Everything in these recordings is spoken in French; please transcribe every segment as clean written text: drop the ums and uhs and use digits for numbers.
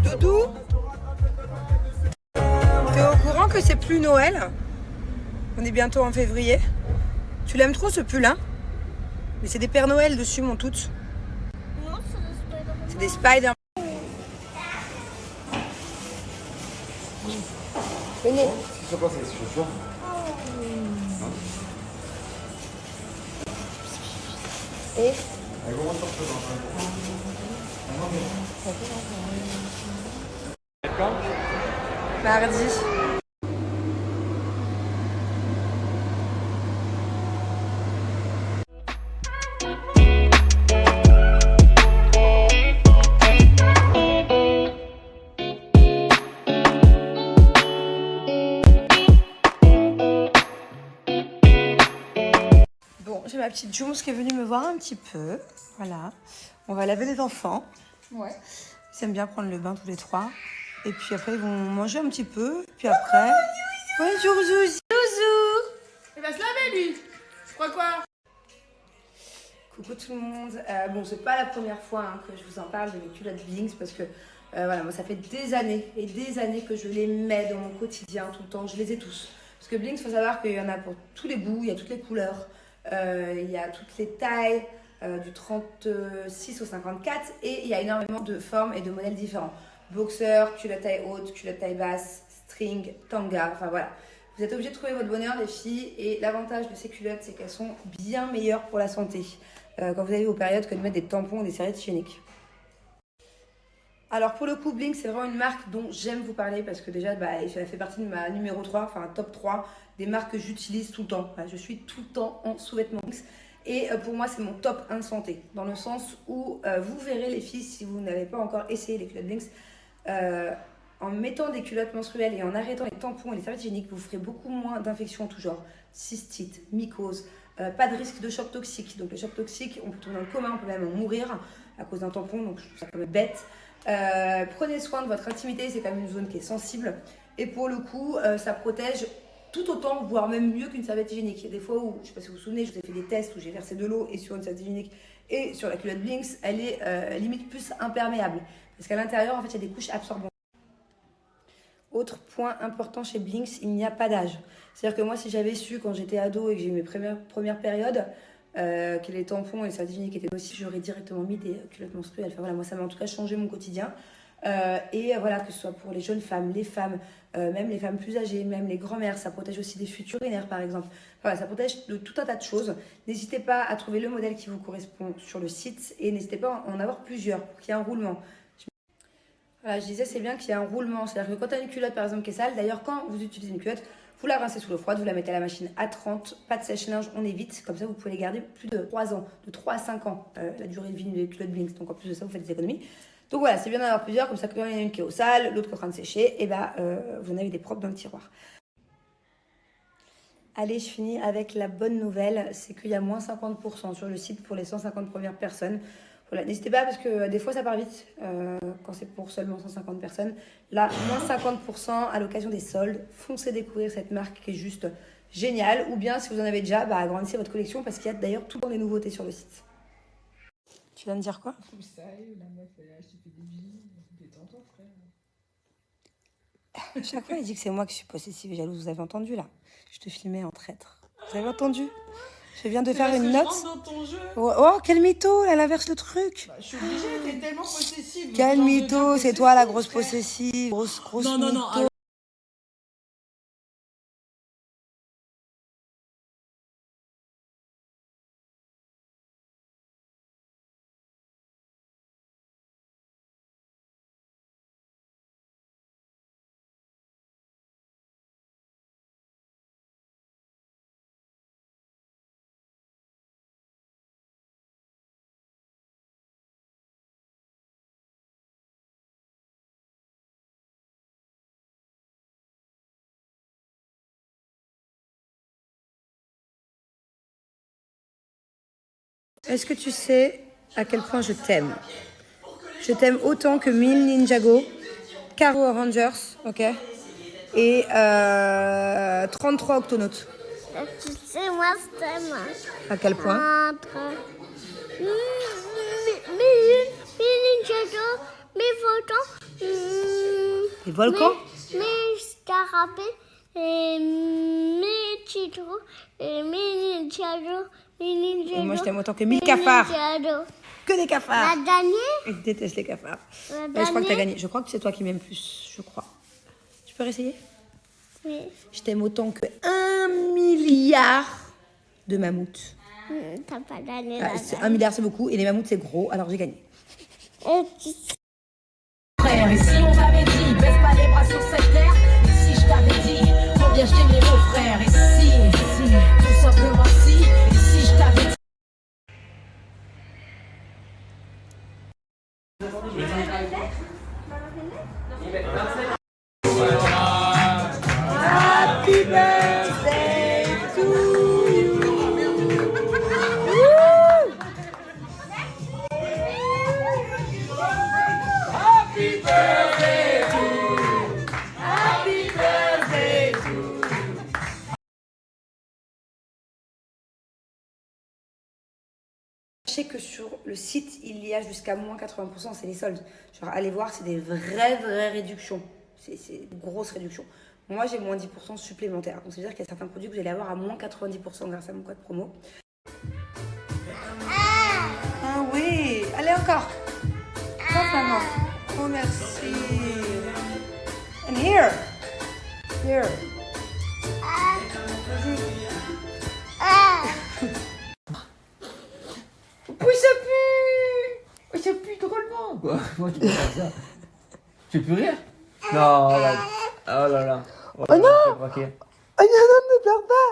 Doudou, t'es au courant que c'est plus Noël? On est bientôt en février. Tu l'aimes trop ce pull, hein? Mais c'est des Pères Noël dessus, mon tout. Non, C'est des Spider. Venez. Ça passe avec ces chaussures. Et mardi. Bon, j'ai ma petite Jules qui est venue me voir un petit peu. Voilà. On va laver les enfants. Ouais. Ils aiment bien prendre le bain tous les trois. Et puis après, ils vont manger un petit peu. Puis après... Bonjour, Zouzou. Il va se laver, lui. Je crois quoi? Coucou tout le monde. Bon, c'est pas la première fois hein, que je vous en parle de mes culottes Blinks parce que voilà, moi ça fait des années et des années que je les mets dans mon quotidien tout le temps. Je les ai tous. Parce que Blinks, il faut savoir qu'il y en a pour tous les goûts, il y a toutes les couleurs, il y a toutes les tailles, du 36 au 54 et il y a énormément de formes et de modèles différents. Boxer, culotte taille haute, culotte taille basse, string, tanga, enfin voilà. Vous êtes obligés de trouver votre bonheur les filles et l'avantage de ces culottes c'est qu'elles sont bien meilleures pour la santé quand vous avez vos périodes que de mettre des tampons ou des serviettes hygiéniques. Alors pour le coup Blink c'est vraiment une marque dont j'aime vous parler parce que déjà elle fait partie de ma numéro 3, enfin top 3 des marques que j'utilise tout le temps. Enfin, je suis tout le temps en sous-vêtements Blink et pour moi c'est mon top 1 santé dans le sens où vous verrez les filles si vous n'avez pas encore essayé les culottes Blink en mettant des culottes menstruelles et en arrêtant les tampons et les serviettes hygiéniques, vous ferez beaucoup moins d'infections en tout genre, cystite, mycose, pas de risque de choc toxique. Donc le choc toxique, on peut tomber dans le coma, on peut même en mourir à cause d'un tampon, donc je trouve ça quand même bête. Prenez soin de votre intimité, c'est quand même une zone qui est sensible. Et pour le coup, ça protège tout autant, voire même mieux qu'une serviette hygiénique. Il y a des fois où, je ne sais pas si vous vous souvenez, je vous ai fait des tests où j'ai versé de l'eau et sur une serviette hygiénique et sur la culotte Blinks, elle est limite plus imperméable. Parce qu'à l'intérieur, en fait, il y a des couches absorbantes. Autre point important chez Blinks, il n'y a pas d'âge. C'est-à-dire que moi, si j'avais su quand j'étais ado et que j'ai eu mes premières périodes, que les tampons et les serviettes hygiéniques étaient nocifs, j'aurais directement mis des culottes menstruelles. Enfin voilà, moi, ça m'a en tout cas changé mon quotidien. Et voilà, que ce soit pour les jeunes femmes, les femmes, même les femmes plus âgées, même les grands-mères, ça protège aussi des fuites urinaires par exemple. Voilà, ça protège de tout un tas de choses. N'hésitez pas à trouver le modèle qui vous correspond sur le site et n'hésitez pas à en avoir plusieurs pour qu'il y ait un roulement. Voilà, je disais, c'est bien qu'il y ait un roulement. C'est-à-dire que quand tu as une culotte, par exemple, qui est sale, d'ailleurs, quand vous utilisez une culotte, vous la rincez sous l'eau froide, vous la mettez à la machine à 30, pas de sèche-linge, on évite. Comme ça, vous pouvez les garder plus de 3 ans, de 3 à 5 ans, la durée de vie des culottes Blinks. Donc, en plus de ça, vous faites des économies. Donc, voilà, c'est bien d'en avoir plusieurs. Comme ça, quand il y en a une qui est au sale, l'autre qui est en train de sécher, et vous en avez des propres dans le tiroir. Allez, je finis avec la bonne nouvelle, c'est qu'il y a moins 50% sur le site pour les 150 premières personnes. Voilà, n'hésitez pas parce que des fois ça part vite quand c'est pour seulement 150 personnes. Là, moins 50% à l'occasion des soldes. Foncez découvrir cette marque qui est juste géniale. Ou bien si vous en avez déjà, agrandissez votre collection parce qu'il y a d'ailleurs tout le temps des nouveautés sur le site. Tu viens de dire quoi? Ça, la meuf, elle te fait des bisous. Détends ton frère. Chaque fois, elle dit que c'est moi qui suis possessive et jalouse. Vous avez entendu là? Je te filmais en traître. Vous avez entendu? Je viens de faire une note. Je rentre dans ton jeu. Oh, quel mytho! Elle inverse le truc. Bah, je suis obligée, t'es tellement possessive. Quel mytho! C'est toi la grosse possessive. Grosse Non, mytho. non. Est-ce que tu sais à quel point je t'aime? Je t'aime autant que Mille Ninjago, Caro Rangers, ok, et 33 Octonautes. Tu sais, moi, je t'aime. À quel point? Entre mes Ninjago, mes volcans, Les volcans? mes scarabées, et mes tigres, et mes Ninjago, Et moi, je t'aime autant que 1000 cafards. Que des cafards. La dernière, Je déteste les cafards. la Ouais, je crois que t'as dernière, gagné. Je crois que c'est toi qui m'aimes plus. Je crois. Tu peux réessayer? oui. Je t'aime autant que 1 milliard de mammouths. T'as pas gagné Ah, la 1 milliard, c'est beaucoup. Et les mammouths, c'est gros. Alors, j'ai gagné. dernière. Frère, et si on t'avait dit, baisse pas les bras sur cette terre, et si je t'avais dit, combien je t'aimais mon frère, et si, tout simplement si, et si je t'avais dit. Happy birthday to you. Happy birthday to you. Happy birthday to you. Sachez que sur le site, il y a jusqu'à moins 80%, c'est les soldes. Genre, allez voir, c'est des vraies réductions. C'est une grosse réduction. Moi, j'ai moins 10% supplémentaire. Donc, ça veut dire qu'il y a certains produits que vous allez avoir à moins 90% grâce à mon code promo. Ah oui. Allez, encore. Encore, maman. Oh, merci. And here. Here. Oui, ça pue. Oui, ça pue drôlement. Quoi? Moi, tu peux faire ça. Tu peux plus rire? Non, là. Oh là là. Oh non. Je vais braquer. Oh non, ne pleure pas.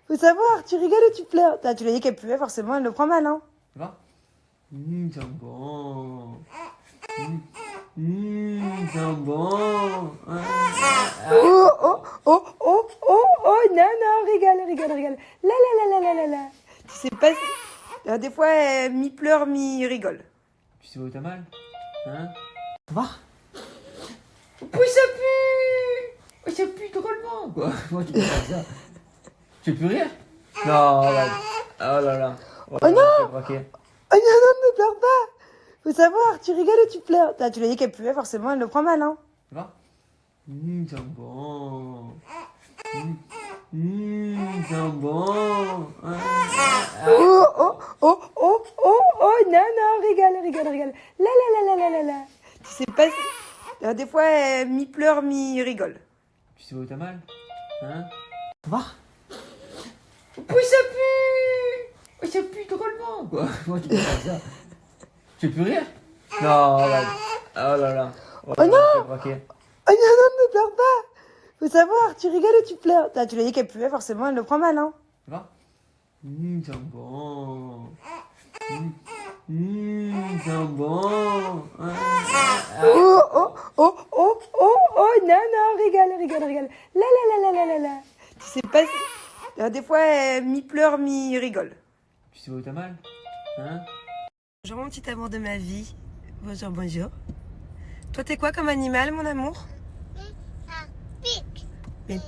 Faut savoir, tu rigoles ou tu pleures. Tu lui as dit qu'elle pleuvait, forcément, elle le prend mal, hein. Ça va? C'est bon. C'est bon. Non, rigole. La. Tu sais pas, des fois, mi-pleure, mi-rigole. Tu sais où t'as mal? Hein? Ça va? Oui, ça pue. Oui, ça pue drôlement. Quoi? Moi, tu peux faire ça. Tu peux plus rire? Non, là. Oh là là. Oh non. Je vais braquer. Oh non, ne pleure pas. Faut savoir, tu rigoles ou tu pleures. Tu lui as dit qu'elle pleuvait, forcément, elle le prend mal, hein. Ça va? C'est bon. C'est bon. Non, rigole. La. Tu sais pas, des fois, mi-pleure, mi-rigole. Tu sais où t'as mal? Hein? Ça va? Oui, ça pue. Oui, ça pue drôlement. Quoi? Moi, tu peux faire ça. Tu peux plus rire? Non, là. Oh là là. Oh non. Je vais braquer. Oh non, ne pleure pas. Faut savoir, tu rigoles ou tu pleures. Tu lui as dit qu'elle pleuvait, forcément, elle le prend mal, hein. Ça va? C'est bon. C'est bon. Non, rigole. La. Tu sais pas, des fois, mi-pleure, mi-rigole. Tu sais où t'as mal? Hein? Bonjour mon petit amour de ma vie. Bonjour. Toi, t'es quoi comme animal, mon amour? Pique. Mais-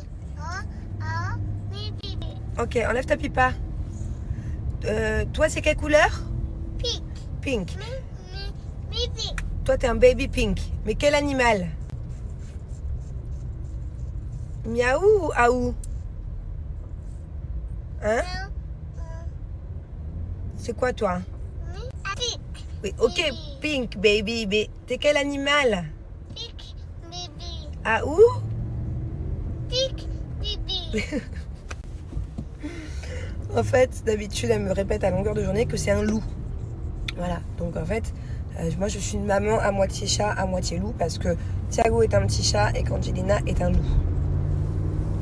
Pique. Ok, enlève ta pipa. Toi, c'est quelle couleur? Pink. Pique. Toi, t'es un baby pink. Mais quel animal? Miaou ou aou? Hein? C'est quoi, toi? Pique. Oui, ok, pink, baby. Mais t'es quel animal? Pique. Baby. Aou? Pique. Baby. En fait, d'habitude, elle me répète à longueur de journée que c'est un loup. Voilà, donc en fait, moi je suis une maman à moitié chat, à moitié loup, parce que Thiago est un petit chat et qu'Angelina est un loup.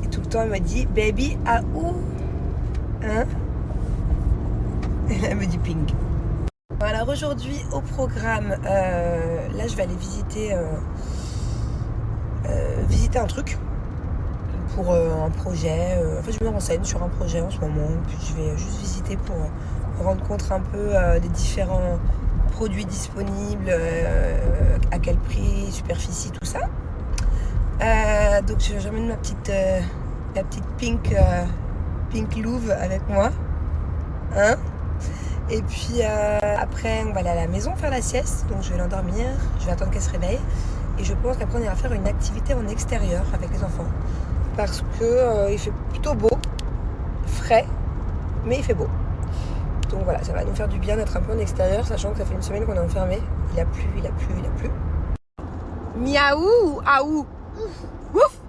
Et tout le temps, elle me dit, baby, à où? Hein? Et là, elle me dit pink. Bon, alors aujourd'hui, au programme, là, je vais aller visiter un truc pour un projet. En fait, je me renseigne sur un projet en ce moment, puis je vais juste visiter pour rendre compte un peu des différents produits disponibles, à quel prix, superficie, tout ça. Donc j'emmène ma petite pink Louvre avec moi, hein. Et puis après, on va aller à la maison faire la sieste. Donc je vais l'endormir, je vais attendre qu'elle se réveille. Et je pense qu'après, on ira faire une activité en extérieur avec les enfants. Parce que il fait plutôt beau, frais, mais il fait beau. Donc voilà, ça va nous faire du bien d'être un peu en extérieur, sachant que ça fait une semaine qu'on est enfermé. Il a plu. Miaou ou aou? Ouf!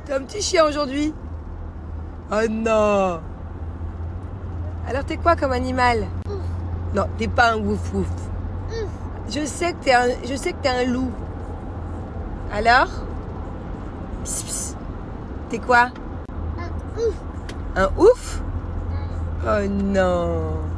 T'es un petit chien aujourd'hui. Oh non! Alors t'es quoi comme animal? Non, t'es pas un ouf ouf. Je sais que t'es un loup. Alors? Psst, psst. T'es quoi? Un ouf? Oh non!